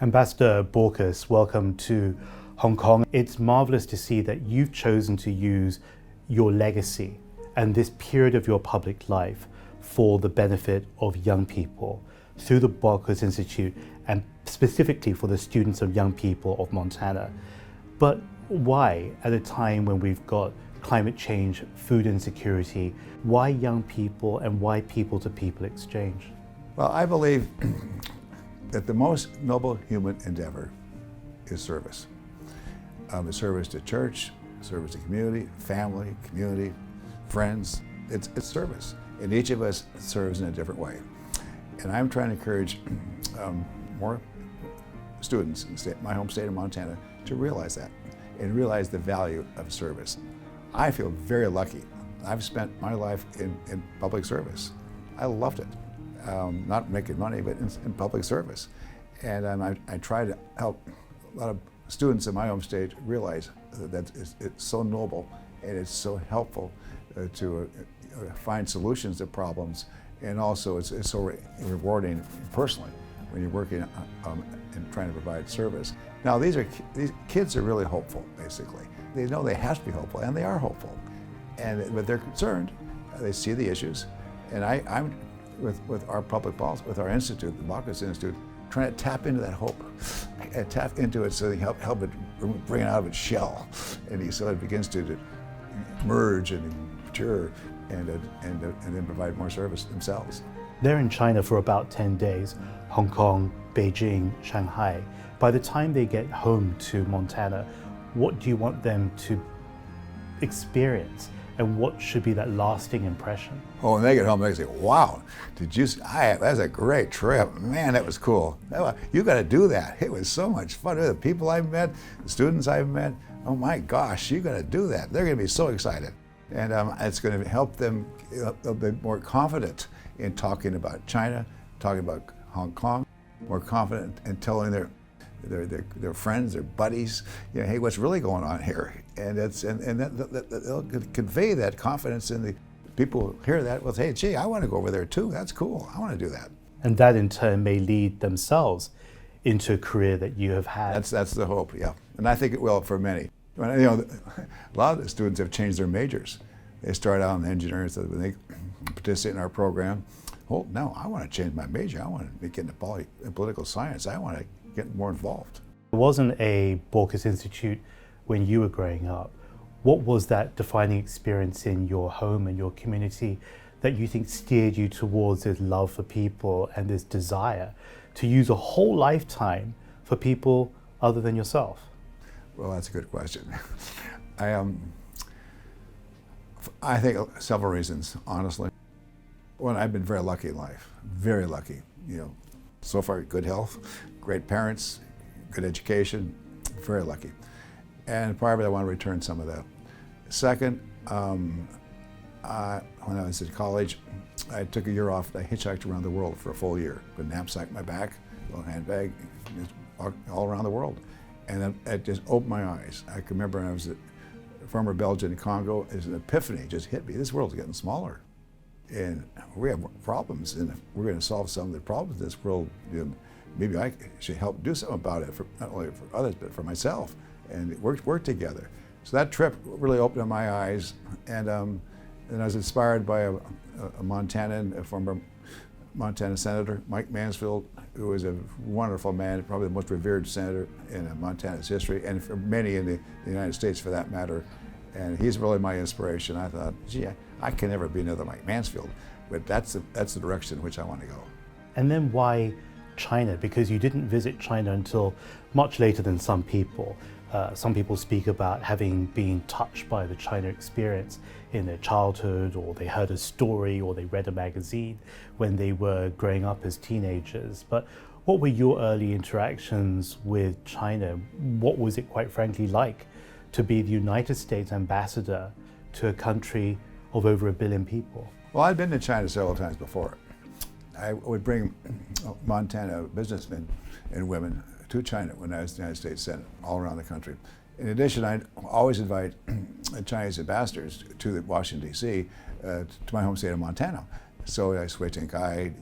Ambassador Baucus, welcome to Hong Kong. It's marvelous to see that you've chosen to use your legacy and this period of your public life for the benefit of young people through the Baucus Institute and specifically for the students of young people of Montana. But why, at a time when we've got climate change, food insecurity, why young people and why people-to-people exchange? Well, I believe that the most noble human endeavor is service. It's service to church, service to community, family, community, friends. It's service. And each of us serves in a different way. And I'm trying to encourage more students in my home state of Montana to realize that and realize the value of service. I feel very lucky. I've spent my life in public service. I loved it. Not making money, but in public service. And I try to help a lot of students in my home state realize that it's so noble and it's so helpful to find solutions to problems, and also it's so rewarding personally when you're working and trying to provide service. Now these kids are really hopeful, basically. They know they have to be hopeful, and they are hopeful. But they're concerned. They see the issues, and I'm with our public policy, with our institute, the Baucus Institute, trying to tap into that hope, and tap into it so they help it bring it out of its shell, and so it begins to merge and mature, and then provide more service themselves. They're in China for about 10 days, Hong Kong, Beijing, Shanghai. By the time they get home to Montana, what do you want them to experience? And what should be that lasting impression? Oh, when they get home, they say, wow, that's a great trip. Man, that was cool. You got to do that. It was so much fun. The people I've met, the students I've met, oh my gosh, you got to do that. They're going to be so excited. And it's going to help them be more confident in talking about China, talking about Hong Kong, more confident in telling their friends, their buddies, hey, what's really going on here? And they'll convey that confidence in the people who hear that. Well, hey, gee, I want to go over there too. That's cool. I want to do that. And that in turn may lead themselves into a career that you have had. That's the hope, yeah. And I think it will for many. A lot of the students have changed their majors. They start out in engineering, so when they participate in our program, oh, no, I want to change my major. I want to get into political science. I want to get more involved. There wasn't a Baucus Institute when you were growing up. What was that defining experience in your home and your community that you think steered you towards this love for people and this desire to use a whole lifetime for people other than yourself? Well, that's a good question. I think several reasons, honestly. One, I've been very lucky in life, very lucky. So far, good health, great parents, good education, very lucky. And part of it, I want to return some of that. Second, when I was at college, I took a year off. I hitchhiked around the world for a full year. Put a knapsack in my back, a little handbag, just walked all around the world. And it just opened my eyes. I can remember when I was at former Belgian Congo, as an epiphany just hit me. This world's getting smaller. And we have problems, and if we're going to solve some of the problems in this world, maybe I should help do something about it, not only for others, but for myself, and work together. So that trip really opened my eyes, and I was inspired by a Montanan, a former Montana Senator, Mike Mansfield, who was a wonderful man, probably the most revered senator in Montana's history, and for many in the United States for that matter. And he's really my inspiration. I thought, gee, I can never be another Mike Mansfield, but that's the direction in which I want to go. And then why China? Because you didn't visit China until much later than some people. Some people speak about having been touched by the China experience in their childhood, or they heard a story, or they read a magazine when they were growing up as teenagers. But what were your early interactions with China? What was it, quite frankly, like to be the United States ambassador to a country of over 1 billion people? Well, I'd been to China several times before. I would bring Montana businessmen and women to China when I was in the United States Senate, all around the country. In addition, I'd always invite Chinese ambassadors to Washington, D.C., to my home state of Montana. So I switch and guide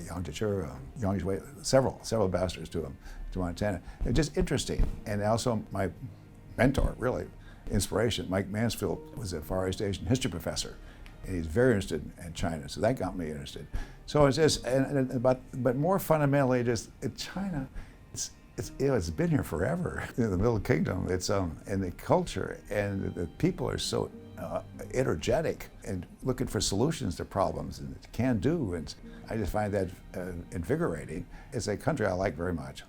Yang Zhichu, Yang Zhui, several ambassadors to Montana. They're just interesting. And also my mentor, really, inspiration, Mike Mansfield, was a Far East Asian history professor, and he's very interested in China, so that got me interested. So it's just, but more fundamentally, just China, it's been here forever. In the Middle Kingdom, and the culture and the people are so energetic and looking for solutions to problems and can do, and I just find that invigorating. It's a country I like very much.